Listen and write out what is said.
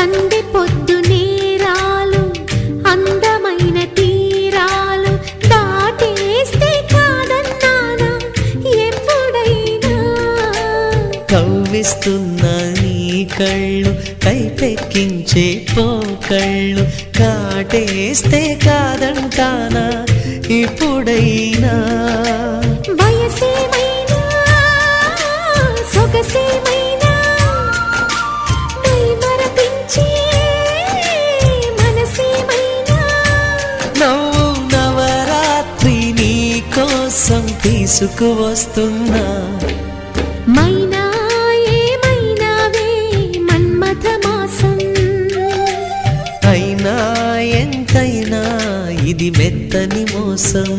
సందె పొద్దు నేరాలు అందమైన తీరాలు దాటేస్తే కాదన్నానా ఎప్పుడైనా. కవ్విస్తున్న నీ కళ్ళు కైపెక్కించే పోకళ్ళు కాటేస్తే కాదంటానా ఇప్పుడైనా. వయసేమైనా సొగసేమైనా మైమరపించే మనసేమైనా. నవ్వు నవరాత్రి నీ కోసం తీసుకువస్తున్నా. మైనా ఏమైనావే మన్మథ మాసం. అయినా ఎంతైనా ఇది మెత్తని మోసం.